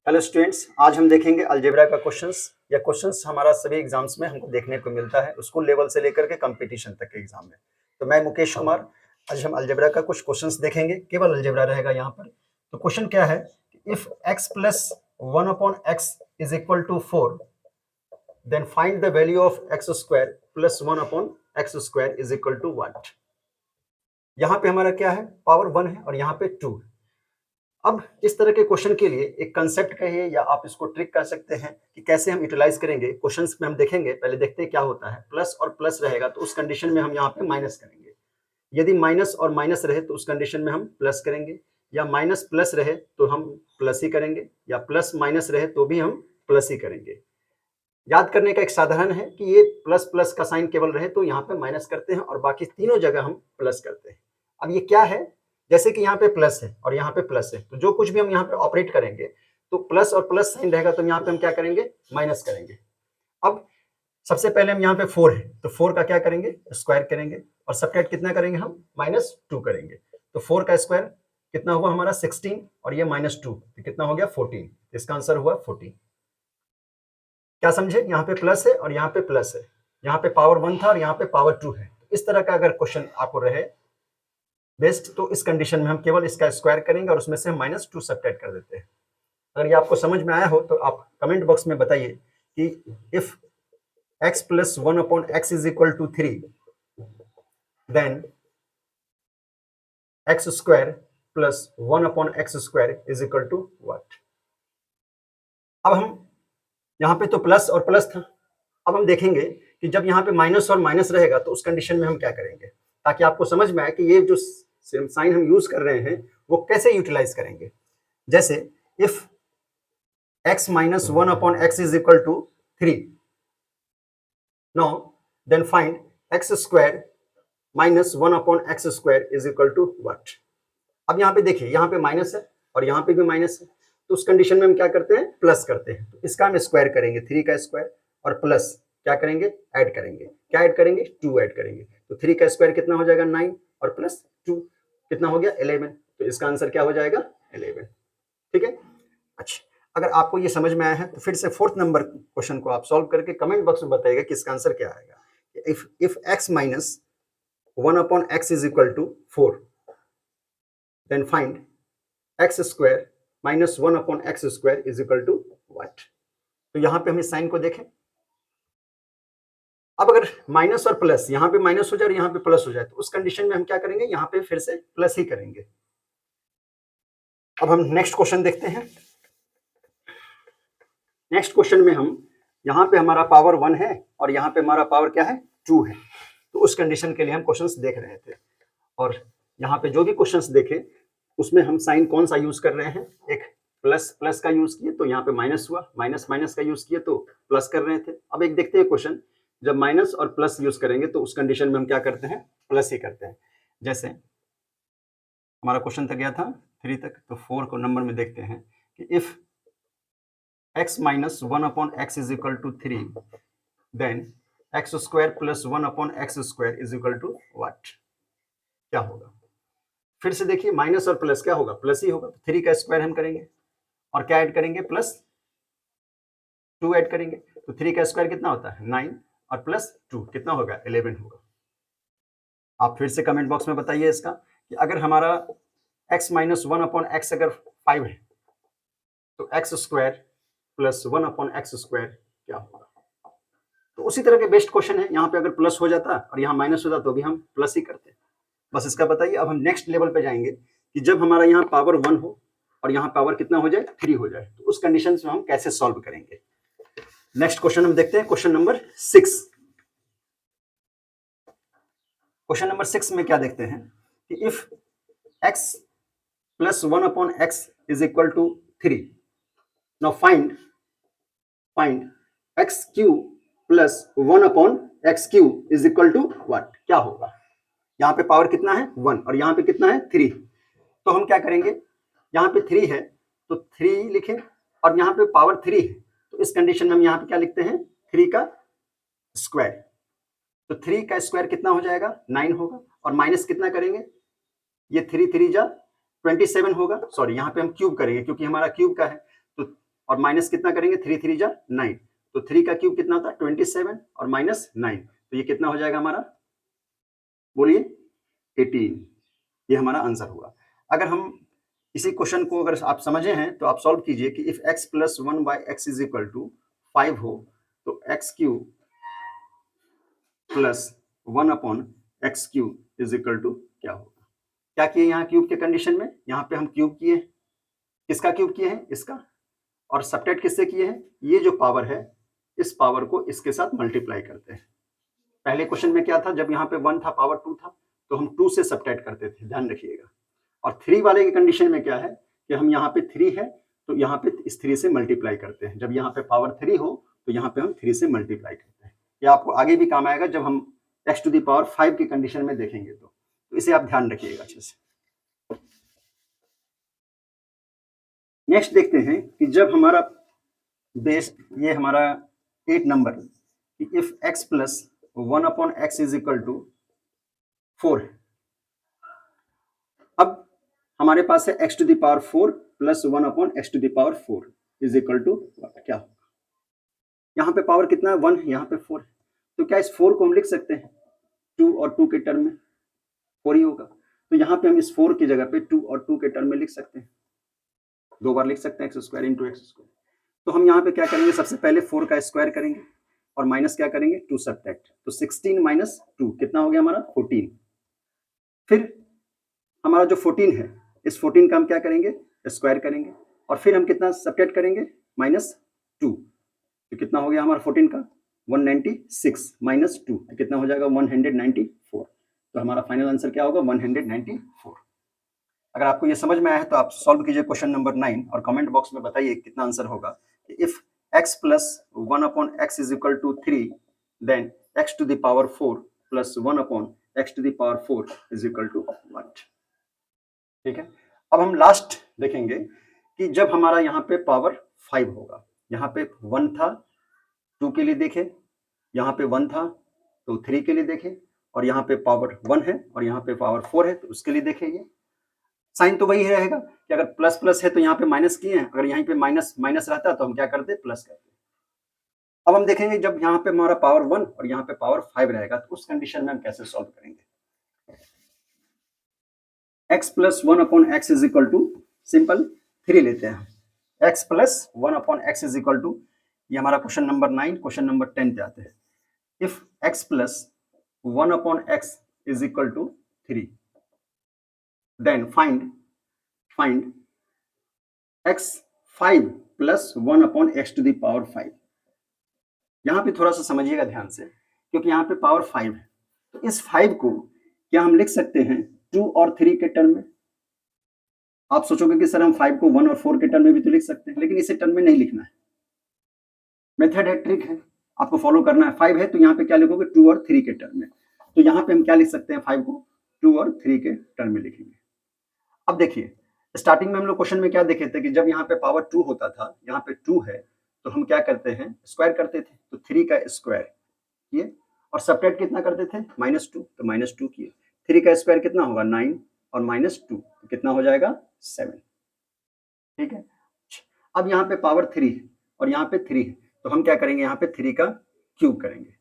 Hello students, आज हम देखेंगे अलजेब्रा का क्वेश्चंस। या क्वेश्चंस हमारा सभी एग्जाम्स में हमको देखने को मिलता है, स्कूल लेवल से लेकर के कंपटीशन तक के एग्जाम में। तो मैं मुकेश कुमार, आज हम अलजेब्रा का कुछ क्वेश्चंस देखेंगे, केवल अलजेब्रा रहेगा यहाँ पर। तो क्वेश्चन क्या है, if x plus 1/x is equal to 4, then find the value of x square plus 1/x square is equal to what. यहाँ पे हमारा क्या है, पावर 1 है और यहाँ पे 2 है। अब इस तरह के क्वेश्चन के लिए एक कंसेप्ट कहिए या आप इसको ट्रिक कर सकते हैं कि कैसे हम यूटिलाइज करेंगे। क्वेश्चंस में हम देखेंगे, पहले देखते हैं क्या होता है। प्लस और प्लस रहेगा तो उस कंडीशन में हम यहाँ पे माइनस करेंगे। यदि माइनस और माइनस रहे तो उस कंडीशन में हम प्लस करेंगे, या माइनस प्लस रहे तो हम प्लस ही करेंगे, या प्लस माइनस रहे तो भी हम प्लस ही करेंगे। याद करने का एक साधारण है कि ये प्लस प्लस का साइन केवल रहे तो यहाँ पे माइनस करते हैं और बाकी तीनों जगह हम प्लस करते हैं। अब ये क्या है, जैसे कि यहाँ पे प्लस है और यहाँ पे प्लस है, तो जो कुछ भी हम यहाँ पे ऑपरेट करेंगे तो प्लस और प्लस साइन रहेगा, तो यहाँ पे हम क्या करेंगे, माइनस करेंगे। अब सबसे पहले हम यहाँ पे 4 है तो 4 का क्या करेंगे, स्क्वायर करेंगे, और सब्ट्रैक्ट कितना करेंगे हम, -2 करेंगे। तो 4 का स्क्वायर कितना हुआ हमारा 16, और ये -2 तो कितना हो गया 14। इसका आंसर हुआ 14। क्या समझे, यहाँ पे प्लस है और यहाँ पे प्लस है, यहाँ पे पावर 1 था और यहाँ पे पावर 2 है। इस तरह का अगर क्वेश्चन आपको रहे बेस्ट, तो इस कंडीशन में हम केवल इसका स्क्वायर करेंगे और उसमें से हम -2 सब्ट्रैक्ट कर देते हैं। अगर ये आपको समझ में आया हो तो आप कमेंट बॉक्स में बताइए कि if x plus 1/x is equal to 3, then x square plus 1/x square is equal to what. अब हम यहाँ पे तो प्लस और प्लस था, अब हम देखेंगे कि जब यहाँ पे माइनस और माइनस रहेगा तो उस कंडीशन में हम क्या करेंगे, ताकि आपको समझ में आए कि ये जो साइन हम यूज कर रहे हैं वो कैसे यूटिलाइज करेंगे। जैसे if x minus 1/x is equal to 3, now then find x square minus 1/x square is equal to what. अब यहाँ पे देखिए, यहाँ पे माइनस है और यहाँ पे भी माइनस है, तो उस कंडीशन में हम क्या करते हैं, प्लस करते हैं। तो इसका हम स्क्वायर करेंगे, 3 का स्क्वायर, और प्लस क्या करेंगे, ऐड करेंगे। क्या ऐड करेंगे, 2 ऐड करेंगे। तो 3 का स्क्वायर कितना हो जाएगा 9, और प्लस 2 कितना हो गया 11। तो इसका आंसर क्या हो जाएगा 11। ठीक है। अच्छा, अगर आपको ये समझ में आया है तो फिर से 4th नंबर क्वेश्चन को आप सॉल्व करके कमेंट बॉक्स में बताइएगा कि इसका आंसर क्या आएगा। If x minus 1/x is equal to 4, then find x square minus 1/x square is equal to what। तो यहां पे हम इस साइन को देखें। अब अगर माइनस और प्लस, यहां पे माइनस हो जाए और यहां पे प्लस हो जाए, तो उस कंडीशन में हम क्या करेंगे, यहां पे फिर से प्लस ही करेंगे। अब हम नेक्स्ट क्वेश्चन देखते हैं। नेक्स्ट क्वेश्चन में हम, यहां पे हमारा पावर 1 है और यहां पे हमारा पावर क्या है 2 है। तो उस कंडीशन के लिए हम क्वेश्चंस देख रहे थे, और यहाँ पे जो भी क्वेश्चंस देखे उसमें हम साइन कौन सा यूज कर रहे हैं, एक प्लस प्लस का यूज किए तो यहाँ पे माइनस हुआ, माइनस माइनस का यूज किए तो प्लस कर रहे थे। अब एक देखते हैं क्वेश्चन, जब माइनस और प्लस यूज करेंगे तो उस कंडीशन में हम क्या करते हैं, प्लस ही करते हैं। जैसे हमारा क्वेश्चन तक गया था 3 तक, तो 4 को नंबर में देखते हैं कि if x minus 1/x is equal to 3, then x square plus 1/x square is equal to what. क्या होगा, फिर से देखिए, माइनस और प्लस क्या होगा, प्लस ही होगा। 3 का स्क्वायर हम करेंगे और क्या ऐड करेंगे, प्लस 2 ऐड करेंगे। तो 3 का स्क्वायर कितना होता है 9, और प्लस 2 कितना होगा 11 होगा। आप फिर से कमेंट बॉक्स में बताइए इसका कि अगर हमारा x माइनस 1/x अगर 5 है तो x square plus 1/x square क्या होगा। तो उसी तरह के बेस्ट क्वेश्चन है, यहाँ पे अगर प्लस हो जाता और यहाँ माइनस होता तो भी हम प्लस ही करते। बस इसका बताइए। अब हम नेक्स्ट लेवल पे जाएंगे कि जब हमारा यहाँ पावर 1 हो और यहाँ पावर कितना हो जाए 3 हो जाए, तो उस कंडीशन में हम कैसे सॉल्व करेंगे। नेक्स्ट क्वेश्चन हम देखते हैं, क्वेश्चन नंबर 6। क्वेश्चन नंबर 6 में क्या देखते हैं कि if x plus 1/x is equal to 3, now find x cube plus 1/x cube is equal to what. क्या होगा, यहाँ पे पावर कितना है 1 और यहाँ पे कितना है 3। तो हम क्या करेंगे, यहाँ पे 3 है तो 3 लिखें, और यहाँ पे पावर 3 है तो इस कंडीशन में हम यहाँ पे क्या लिखते हैं, 3 का स्क्वायर। तो 3 का स्क्वायर कितना हो जाएगा 9 होगा, और माइनस कितना करेंगे, ये 3 3 जा 27 होगा। सॉरी, यहाँ पे हम क्यूब करेंगे क्योंकि हमारा क्यूब का है, तो और माइनस कितना करेंगे, 3 3 जा 9, तो 3 का क्यूब कितना होता है 27 और माइनस 9, तो ये कितना हो जाएगा हमारा, बोलिए 18। ये हमारा आंसर हुआ। अगर हम इसी क्वेश्चन को अगर आप समझे हैं तो आप सॉल्व कीजिए कि if x plus 1 by x is equal to 5 हो तो x cube plus 1 upon x cube is equal to क्या होगा। क्या किए यहाँ क्यूब के कंडीशन में, यहाँ पे हम क्यूब किए, किसका क्यूब किए हैं, इसका, और सब्ट्रैक्ट किससे किए हैं, ये जो पावर है इस पावर को इसके साथ मल्टीप्लाई करते हैं। पहले क्वेश्चन में क्या था, जब यहाँ पे 1 था पावर 2 था तो हम 2 से सब्ट्रैक्ट करते थे, ध्यान रखिएगा। और 3 वाले की कंडीशन में क्या है कि हम यहाँ पे 3 है तो यहाँ पे इस 3 से मल्टीप्लाई करते हैं, जब यहाँ पे पावर 3 हो तो यहाँ पे हम 3 से मल्टीप्लाई करते हैं। ये आपको आगे भी काम आएगा जब हम x टू द पावर 5 की कंडीशन में देखेंगे, तो इसे आप ध्यान रखिएगा अच्छे से। नेक्स्ट देखते हैं कि जब हमारा बेस, ये हमारा 8 number, if x plus 1 upon x is equal to 4 है। अब हमारे पास है x to the power 4 plus 1 upon x to the power 4 is equal to क्या होगा। यहाँ पे पावर कितना है 1, यहाँ पे 4 है, तो क्या इस 4 को हम लिख सकते हैं 2 और 2 के टर्म में, 4 ही होगा, तो यहाँ पे हम इस 4 की जगह पे 2 और 2 के टर्म में लिख सकते हैं, 2 बार लिख सकते हैं x square into x square. तो हम यहाँ पे क्या करेंगे, सबसे पहले 4 का स्क्वायर करेंगे और माइनस क्या करेंगे 2 सब्ट्रैक्ट, तो 16 माइनस 2 कितना हो गया हमारा 14। फिर हमारा जो 14 है इस 14 का हम क्या करेंगे स्क्वायर करेंगे और फिर हम कितना सब्ट्रैक्ट करेंगे -2, तो कितना हो गया हमारा 14 का 196 माइनस 2 तो कितना हो जाएगा 194। तो हमारा फाइनल आंसर क्या होगा 194। अगर आपको ये समझ में आया है तो आप सॉल्व कीजिए क्वेश्चन नंबर 9 और कमेंट बॉक्स में बताइए कितना आंसर होगा। If x plus 1 upon x is equal to 3 then x to the power 4 plus 1 upon x to the power 4 is equal to what. ठीक है, अब हम लास्ट देखेंगे कि जब हमारा यहाँ पे पावर 5 होगा, यहाँ पे 1 था 2 के लिए देखें, यहाँ पे 1 था तो 3 के लिए देखें, और यहाँ पे पावर 1 है और यहाँ पे पावर 4 है तो उसके लिए देखें। ये साइन तो वही रहेगा कि अगर प्लस प्लस है तो यहाँ पे माइनस किए हैं, अगर यहाँ पे माइनस माइनस रहता तो हम क्या करते प्लस करते। अब हम देखेंगे जब यहाँ पे हमारा पावर 1 और यहाँ पे पावर 5 रहेगा तो उस कंडीशन में हम कैसे सॉल्व करेंगे। x plus 1 upon x is equal to simple 3 लेते हैं, x plus 1 upon x is equal to, ये हमारा क्वेश्चन नंबर 9, क्वेश्चन नंबर 10 पे आते हैं। If x plus 1 upon x is equal to 3 then find x5 plus 1 upon x to the power 5। यहाँ पे थोड़ा सा समझिएगा ध्यान से, क्योंकि यहाँ पे पावर 5 है तो इस 5 को क्या हम लिख सकते हैं 2 और 3 के टर्म में। आप सोचोगे कि सर हम 5 को 1 और 4 के टर्म में भी तो लिख सकते हैं, लेकिन इसे टर्म में नहीं लिखना है, मेथड है, ट्रिक है, आपको फॉलो करना है। 5 है तो यहाँ पे क्या लिखोगे 2 और 3 के टर्म में, तो यहाँ पे हम क्या लिख सकते हैं 5 को 2 और 3 के टर्म में लिखेंगे। अब देखिए स्टार्टिंग में हम लोग क्वेश्चन में क्या देखे थे कि जब यहाँ पे पावर 2 होता था, यहाँ पे 2 है तो हम क्या करते हैं स्क्वायर करते थे, तो 3 का स्क्वायर किए और सब्ट्रैक्ट कितना करते थे -2, तो -2 किए, 3 का स्क्वायर कितना होगा 9 और -2 तो कितना हो जाएगा 7। ठीक है, अब यहाँ पे पावर 3 और यहाँ पे 3 है तो हम क्या करेंगे यहाँ पे 3 का क्यूब करेंगे,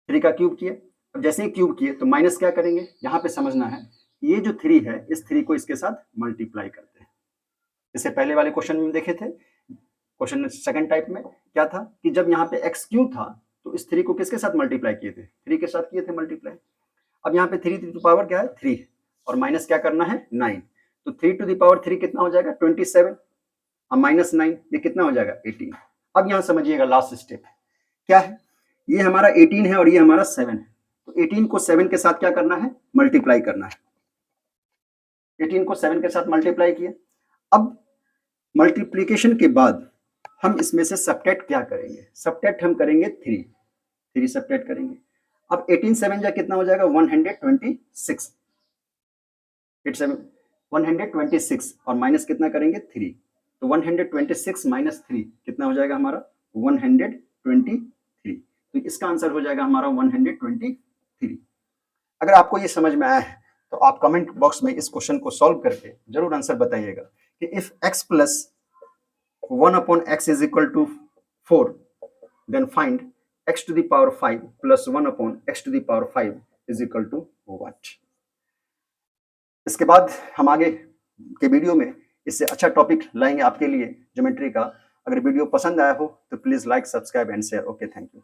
3 का क्यूब किए, अब जैसे ही क्यूब किए तो माइनस क्या करेंगे, यहाँ पे समझना है ये जो 3 है इस 3 को इसके साथ मल्टीप्लाई करते हैं। इससे पहले वाले क्वेश्चन में देखे थे, क्वेश्चन सेकंड टाइप में क्या था कि जब यहाँ पे x क्यूब था तो इस 3 को किसके साथ मल्टीप्लाई किए थे 3 के साथ किए थे मल्टीप्लाई। अब यहाँ पे 3 टू द पावर क्या है 3 और माइनस क्या करना है 9, तो 3 टू द पावर 3 कितना हो जाएगा 27 और -9 ये कितना हो जाएगा 18। अब यहाँ समझिएगा लास्ट स्टेप क्या है, ये हमारा 18 है और ये हमारा 7 है, तो 18 को 7 के साथ क्या करना है मल्टीप्लाई करना है, 18 को 7 के साथ मल्टीप्लाई किया। अब मल्टीप्लीकेशन के बाद हम इसमें से सब्ट्रैक्ट क्या करेंगे, सब्ट्रैक्ट हम करेंगे 3 सब्ट्रैक्ट करेंगे। अब 18 7 जा कितना हो जाएगा 126, 126 और माइनस कितना करेंगे 3, तो 126 माइनस 3 कितना हो जाएगा हमारा 123, तो इसका आंसर हो जाएगा हमारा 123। अगर आपको ये समझ में आया है तो आप कमेंट बॉक्स में इस क्वेश्चन को सॉल्व करके जरूर आंसर बताइएगा कि if x plus 1 upon x is equal to 4, then find x to the power 5 plus 1 upon x to the power 5 is equal to what. इसके बाद हम आगे के वीडियो में इससे अच्छा टॉपिक लाएंगे आपके लिए ज्योमेट्री का. अगर वीडियो पसंद आया हो तो please like, subscribe and share. Okay, thank you.